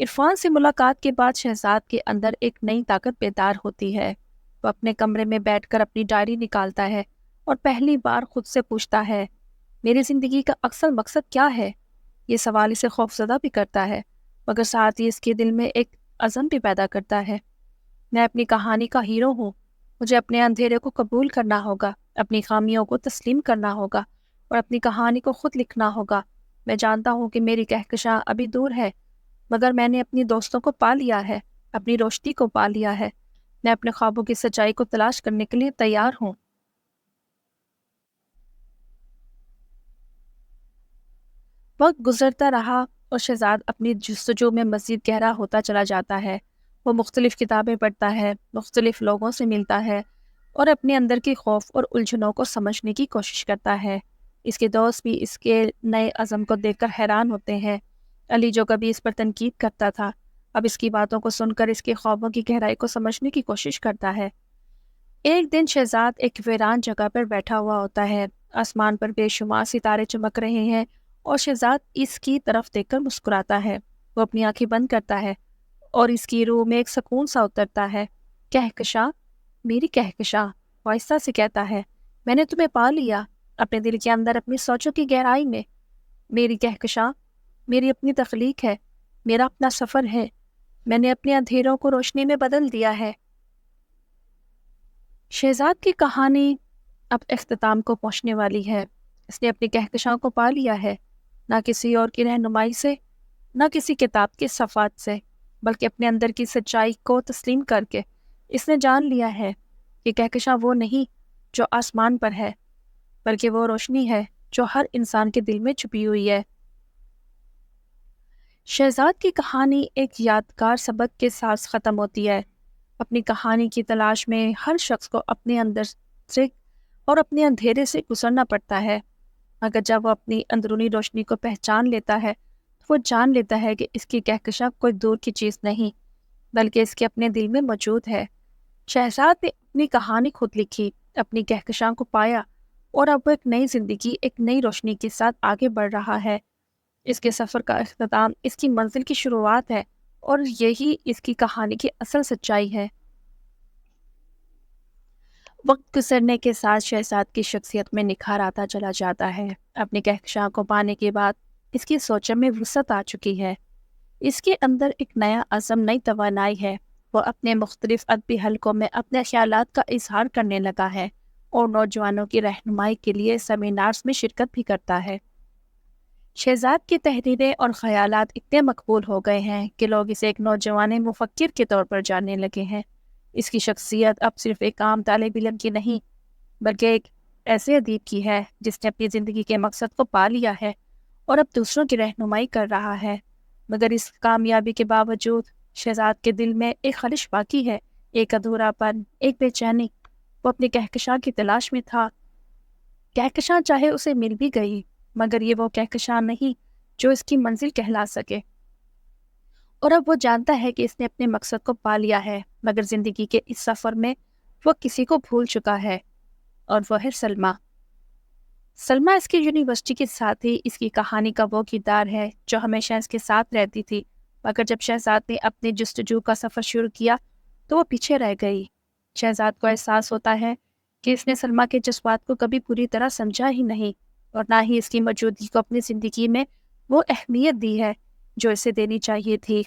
عرفان سے ملاقات کے بعد شہزاد کے اندر ایک نئی طاقت بیدار ہوتی ہے۔ وہ اپنے کمرے میں بیٹھ کر اپنی ڈائری نکالتا ہے اور پہلی بار خود سے پوچھتا ہے، میری زندگی کا اصل مقصد کیا ہے؟ یہ سوال اسے خوفزدہ بھی کرتا ہے، مگر ساتھ ہی اس کے دل میں ایک عزم بھی پیدا کرتا ہے۔ میں اپنی کہانی کا ہیرو ہوں، مجھے اپنے اندھیرے کو قبول کرنا ہوگا، اپنی خامیوں کو تسلیم کرنا ہوگا اور اپنی کہانی کو خود لکھنا ہوگا۔ میں جانتا ہوں کہ میری کہکشاں ابھی دور ہے، مگر میں نے اپنی دوستوں کو پا لیا ہے، اپنی روشنی کو پا لیا ہے۔ میں اپنے خوابوں کی سچائی کو تلاش کرنے کے لیے تیار ہوں۔ وقت گزرتا رہا اور شہزاد اپنی جستجو میں مزید گہرا ہوتا چلا جاتا ہے۔ وہ مختلف کتابیں پڑھتا ہے، مختلف لوگوں سے ملتا ہے اور اپنے اندر کی خوف اور الجھنوں کو سمجھنے کی کوشش کرتا ہے۔ اس کے دوست بھی اس کے نئے عزم کو دیکھ کر حیران ہوتے ہیں۔ علی جو کبھی اس پر تنقید کرتا تھا، اب اس کی باتوں کو سن کر اس کے خوابوں کی گہرائی کو سمجھنے کی کوشش کرتا ہے۔ ایک دن شہزاد ایک ویران جگہ پر بیٹھا ہوا ہوتا ہے۔ آسمان پر بے شمار ستارے چمک رہے ہیں اور شہزاد اس کی طرف دیکھ کر مسکراتا ہے۔ وہ اپنی آنکھیں بند کرتا ہے اور اس کی روح میں ایک سکون سا اترتا ہے۔ کہکشاں، میری کہکشاں، وہ آہستہ سے کہتا ہے، میں نے تمہیں پا لیا، اپنے دل کے اندر، اپنی سوچوں کی گہرائی میں۔ میری کہکشاں میری اپنی تخلیق ہے، میرا اپنا سفر ہے، میں نے اپنے اندھیروں کو روشنی میں بدل دیا ہے۔ شہزاد کی کہانی اب اختتام کو پہنچنے والی ہے۔ اس نے اپنی کہکشاں کو پا لیا ہے، نہ کسی اور کی رہنمائی سے، نہ کسی کتاب کے صفحات سے، بلکہ اپنے اندر کی سچائی کو تسلیم کر کے اس نے جان لیا ہے کہ کہکشاں وہ نہیں جو آسمان پر ہے، بلکہ وہ روشنی ہے جو ہر انسان کے دل میں چھپی ہوئی ہے۔ شہزاد کی کہانی ایک یادگار سبق کے ساتھ ختم ہوتی ہے۔ اپنی کہانی کی تلاش میں ہر شخص کو اپنے اندر سے اور اپنے اندھیرے سے گزرنا پڑتا ہے، مگر جب وہ اپنی اندرونی روشنی کو پہچان لیتا ہے تو وہ جان لیتا ہے کہ اس کی کہکشاں کوئی دور کی چیز نہیں، بلکہ اس کے اپنے دل میں موجود ہے۔ شہزاد نے اپنی کہانی خود لکھی، اپنی کہکشاں کو پایا اور اب وہ ایک نئی زندگی، ایک نئی روشنی کے ساتھ آگے بڑھ رہا ہے۔ اس کے سفر کا اختتام اس کی منزل کی شروعات ہے اور یہی اس کی کہانی کی اصل سچائی ہے۔ وقت گزرنے کے ساتھ شہزاد کی شخصیت میں نکھار آتا چلا جاتا ہے۔ اپنی کہکشاں کو پانے کے بعد اس کی سوچوں میں وسعت آ چکی ہے۔ اس کے اندر ایک نیا عزم، نئی توانائی ہے۔ وہ اپنے مختلف ادبی حلقوں میں اپنے خیالات کا اظہار کرنے لگا ہے اور نوجوانوں کی رہنمائی کے لیے سیمینارز میں شرکت بھی کرتا ہے۔ شہزاد کی تحریریں اور خیالات اتنے مقبول ہو گئے ہیں کہ لوگ اسے ایک نوجوان مفکر کے طور پر جاننے لگے ہیں۔ اس کی شخصیت اب صرف ایک عام طالب علم کی نہیں، بلکہ ایک ایسے ادیب کی ہے جس نے اپنی زندگی کے مقصد کو پا لیا ہے اور اب دوسروں کی رہنمائی کر رہا ہے۔ مگر اس کامیابی کے باوجود شہزاد کے دل میں ایک خلش باقی ہے، ایک ادھورا پن، ایک بے چینی۔ وہ اپنی کہکشاں کی تلاش میں تھا۔ کہکشاں چاہے اسے مل بھی گئی، مگر یہ وہ کہکشاں نہیں جو اس کی منزل کہلا سکے۔ اور اب وہ جانتا ہے کہ اس نے اپنے مقصد کو پا لیا ہے، مگر زندگی کے اس سفر میں وہ کسی کو بھول چکا ہے، اور وہ ہے سلمیٰ۔ سلمیٰ اس کی یونیورسٹی کے ساتھی، اس کی کہانی کا وہ کردار ہے جو ہمیشہ اس کے ساتھ رہتی تھی، مگر جب شہزاد نے اپنی جستجو کا سفر شروع کیا تو وہ پیچھے رہ گئی۔ شہزاد کو احساس ہوتا ہے کہ اس نے سلمیٰ کے جذبات کو کبھی پوری طرح سمجھا ہی نہیں اور نہ ہی اس کی موجودگی کو اپنی زندگی میں وہ اہمیت دی ہے جو اسے دینی چاہیے تھی۔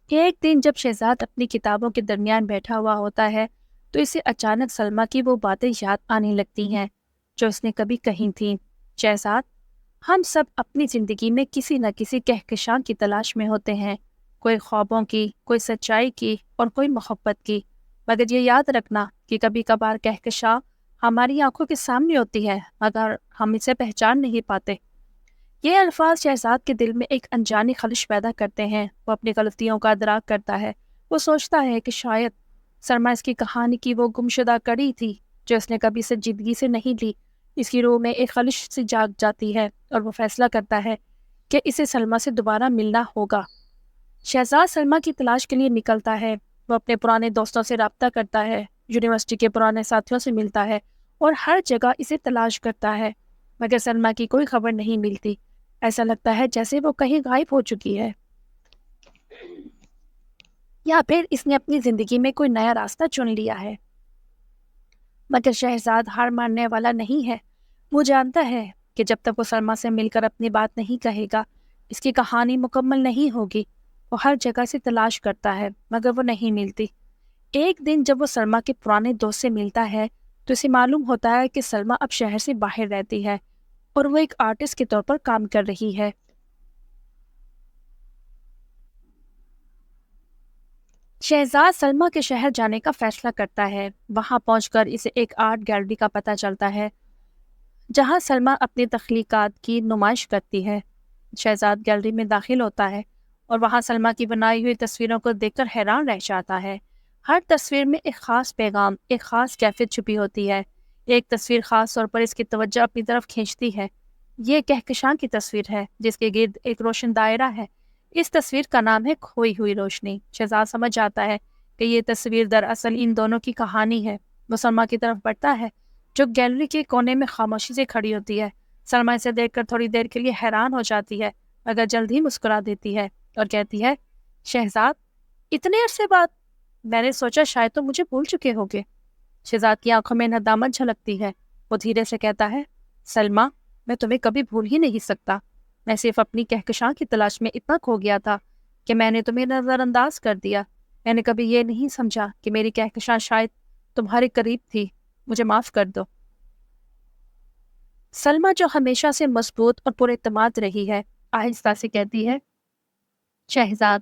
ایک دن جب شہزاد اپنی کتابوں کے درمیان بیٹھا ہوا ہوتا ہے تو اسے اچانک سلمیٰ کی وہ باتیں یاد آنے لگتی ہیں جو اس نے کبھی کہی تھیں۔ شہزاد، ہم سب اپنی زندگی میں کسی نہ کسی کہکشاں کی تلاش میں ہوتے ہیں، کوئی خوابوں کی، کوئی سچائی کی اور کوئی محبت کی، مگر یہ یاد رکھنا کہ کبھی کبھار کہکشاں ہماری آنکھوں کے سامنے ہوتی ہے مگر ہم اسے پہچان نہیں پاتے۔ یہ الفاظ شہزاد کے دل میں ایک انجانی خلش پیدا کرتے ہیں۔ وہ اپنی غلطیوں کا ادراک کرتا ہے۔ وہ سوچتا ہے کہ شاید سلمیٰ اس کی کہانی کی وہ گمشدہ کڑی تھی جو اس نے کبھی سنجیدگی سے نہیں لی۔ اس کی روح میں ایک خلش سی جاگ جاتی ہے اور وہ فیصلہ کرتا ہے کہ اسے سلمیٰ سے دوبارہ ملنا ہوگا۔ شہزاد سلمیٰ کی تلاش کے لیے نکلتا ہے۔ وہ اپنے پرانے دوستوں سے رابطہ کرتا ہے، یونیورسٹی کے پرانے ساتھیوں سے ملتا ہے اور ہر جگہ اسے تلاش کرتا ہے، مگر سلمیٰ کی کوئی خبر نہیں ملتی۔ ایسا لگتا ہے جیسے وہ کہیں غائب ہو چکی ہے، یا پھر اس نے اپنی زندگی میں کوئی نیا راستہ چن لیا ہے۔ مگر شہزاد ہار ماننے والا نہیں ہے۔ وہ جانتا ہے کہ جب تک وہ سلمیٰ سے مل کر اپنی بات نہیں کہے گا، اس کی کہانی مکمل نہیں ہوگی۔ وہ ہر جگہ سے تلاش کرتا ہے مگر وہ نہیں ملتی۔ ایک دن جب وہ سلمیٰ کے پرانے دوست سے ملتا ہے تو اسے معلوم ہوتا ہے کہ سلمیٰ اب شہر سے باہر رہتی ہے اور وہ ایک آرٹسٹ کے طور پر کام کر رہی ہے۔ شہزاد سلمیٰ کے شہر جانے کا فیصلہ کرتا ہے۔ وہاں پہنچ کر اسے ایک آرٹ گیلری کا پتہ چلتا ہے جہاں سلمیٰ اپنی تخلیقات کی نمائش کرتی ہے۔ شہزاد گیلری میں داخل ہوتا ہے اور وہاں سلمیٰ کی بنائی ہوئی تصویروں کو دیکھ کر حیران رہ جاتا ہے۔ ہر تصویر میں ایک خاص پیغام، ایک خاص کیفیت چھپی ہوتی ہے۔ ایک تصویر خاص طور پر اس کی توجہ اپنی طرف کھینچتی ہے۔ یہ کہکشاں کی تصویر ہے جس کے گرد ایک روشن دائرہ ہے۔ اس تصویر کا نام ہے کھوئی ہوئی روشنی۔ شہزاد سمجھ جاتا ہے کہ یہ تصویر دراصل ان دونوں کی کہانی ہے۔ وہ سلمیٰ کی طرف بڑھتا ہے جو گیلری کے کونے میں خاموشی سے کھڑی ہوتی ہے۔ سلمیٰ اسے دیکھ کر تھوڑی دیر کے لیے حیران ہو جاتی ہے مگر جلد ہی مسکرا دیتی ہے اور کہتی ہے، شہزاد، اتنے عرصے بعد! میں نے سوچا شاید تو مجھے بھول چکے ہوگے۔ شہزاد کی آنکھوں میں ندامت جھلکتی ہے۔ وہ دھیرے سے کہتا ہے، سلمیٰ، میں تمہیں کبھی بھول ہی نہیں سکتا۔ میں صرف اپنی کہکشاں کی تلاش میں اتنا کھو گیا تھا کہ میں نے تمہیں نظر انداز کر دیا۔ میں نے کبھی یہ نہیں سمجھا کہ میری کہکشاں شاید تمہارے قریب تھی۔ مجھے معاف کر دو۔ سلمیٰ، جو ہمیشہ سے مضبوط اور پر اعتماد رہی ہے، آہستہ سے کہتی ہے، شہزاد،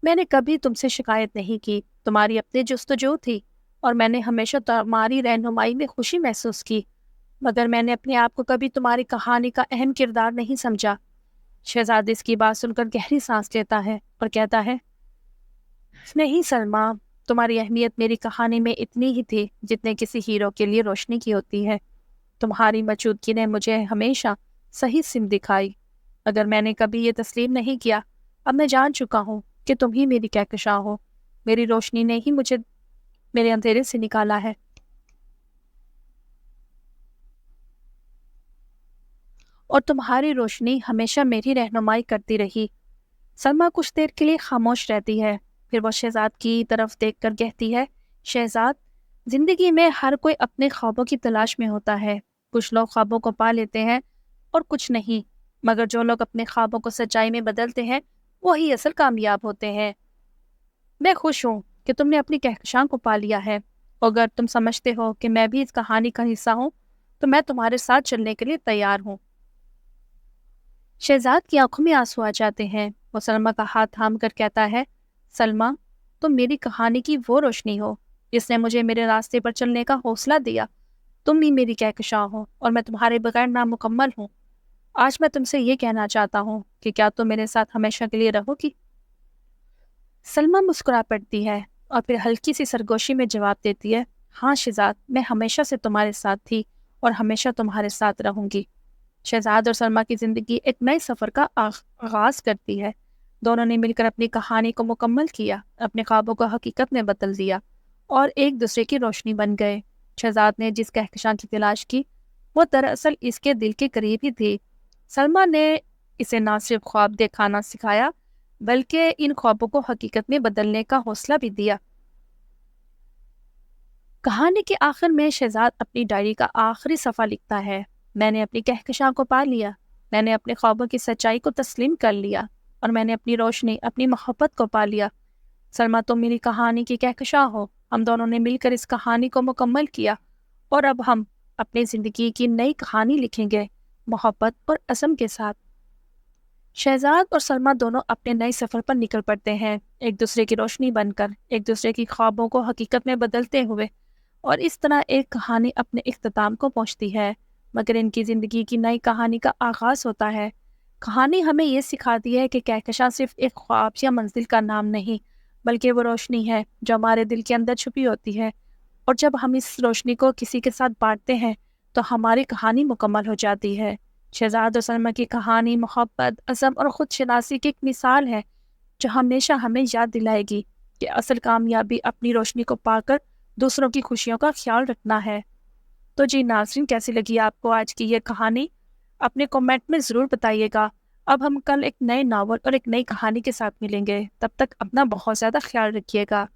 میں نے کبھی تم سے شکایت نہیں کی۔ تمہاری اپنی جستجو تھی اور میں نے ہمیشہ تمہاری رہنمائی میں خوشی محسوس کی، مگر میں نے اپنے آپ کو کبھی تمہاری کہانی کا اہم کردار نہیں سمجھا۔ شہزاد اس کی بات سن کر گہری سانس لیتا ہے اور کہتا ہے، نہیں سلمیٰ، تمہاری اہمیت میری کہانی میں اتنی ہی تھی جتنے کسی ہیرو کے لیے روشنی کی ہوتی ہے۔ تمہاری موجودگی نے مجھے ہمیشہ صحیح سمت دکھائی۔ اگر میں نے کبھی یہ تسلیم نہیں کیا، اب میں جان چکا ہوں کہ تم ہی میری کہکشاں ہو۔ میری روشنی نے ہی مجھے میرے اندھیرے سے نکالا ہے۔ اور تمہاری روشنی ہمیشہ میری رہنمائی کرتی رہی۔ سلمیٰ کچھ دیر کے لیے خاموش رہتی ہے، پھر وہ شہزاد کی طرف دیکھ کر کہتی ہے، شہزاد، زندگی میں ہر کوئی اپنے خوابوں کی تلاش میں ہوتا ہے۔ کچھ لوگ خوابوں کو پا لیتے ہیں اور کچھ نہیں، مگر جو لوگ اپنے خوابوں کو سچائی میں بدلتے ہیں وہی اصل کامیاب ہوتے ہیں۔ میں خوش ہوں کہ تم نے اپنی کہکشاں کو پا لیا ہے۔ اگر تم سمجھتے ہو کہ میں بھی اس کہانی کا حصہ ہوں تو میں تمہارے ساتھ چلنے کے لیے تیار ہوں۔ شہزاد کی آنکھوں میں آنسو آ جاتے ہیں۔ وہ سلمیٰ کا ہاتھ تھام کر کہتا ہے، سلمیٰ، تم میری کہانی کی وہ روشنی ہو جس نے مجھے میرے راستے پر چلنے کا حوصلہ دیا۔ تم ہی میری کہکشاں ہو اور میں تمہارے بغیر نامکمل ہوں۔ آج میں تم سے یہ کہنا چاہتا ہوں کہ کیا تم میرے ساتھ ہمیشہ کے لیے رہو گی؟ سلمیٰ مسکرا پڑتی ہے اور پھر ہلکی سی سرگوشی میں جواب دیتی ہے، ہاں شہزاد، میں ہمیشہ سے تمہارے ساتھ تھی اور ہمیشہ تمہارے ساتھ رہوں گی۔ شہزاد اور سلمیٰ کی زندگی ایک نئے سفر کا آغاز کرتی ہے۔ دونوں نے مل کر اپنی کہانی کو مکمل کیا، اپنے خوابوں کو حقیقت میں بدل دیا اور ایک دوسرے کی روشنی بن گئے۔ شہزاد نے جس کہکشاں کی تلاش کی وہ دراصل اس کے دل کے قریب ہی تھی۔ سلمیٰ نے اسے نہ صرف خواب دکھانا سکھایا بلکہ ان خوابوں کو حقیقت میں بدلنے کا حوصلہ بھی دیا۔ کہانی کے آخر میں شہزاد اپنی ڈائری کا آخری صفحہ لکھتا ہے، میں نے اپنی کہکشاں کو پا لیا، میں نے اپنے خوابوں کی سچائی کو تسلیم کر لیا اور میں نے اپنی روشنی، اپنی محبت کو پا لیا۔ سلمیٰ، تم میری کہانی کی کہکشاں ہو۔ ہم دونوں نے مل کر اس کہانی کو مکمل کیا اور اب ہم اپنی زندگی کی نئی کہانی لکھیں گے، محبت اور عزم کے ساتھ۔ شہزاد اور سلمیٰ دونوں اپنے نئے سفر پر نکل پڑتے ہیں، ایک دوسرے کی روشنی بن کر، ایک دوسرے کی خوابوں کو حقیقت میں بدلتے ہوئے، اور اس طرح ایک کہانی اپنے اختتام کو پہنچتی ہے۔ مگر ان کی زندگی کی نئی کہانی کا آغاز ہوتا ہے۔ کہانی ہمیں یہ سکھاتی ہے کہ کہکشاں صرف ایک خواب یا منزل کا نام نہیں، بلکہ وہ روشنی ہے جو ہمارے دل کے اندر چھپی ہوتی ہے، اور جب ہم اس روشنی کو کسی کے ساتھ بانٹتے ہیں تو ہماری کہانی مکمل ہو جاتی ہے۔ شہزاد اور سلمیٰ کی کہانی محبت، عزم اور خود شناسی کی ایک مثال ہے جو ہمیشہ ہمیں یاد دلائے گی کہ اصل کامیابی اپنی روشنی کو پا کر دوسروں کی خوشیوں کا خیال رکھنا ہے۔ تو جی ناظرین، کیسی لگی آپ کو آج کی یہ کہانی؟ اپنے کمنٹ میں ضرور بتائیے گا۔ اب ہم کل ایک نئے ناول اور ایک نئی کہانی کے ساتھ ملیں گے، تب تک اپنا بہت زیادہ خیال رکھیے گا۔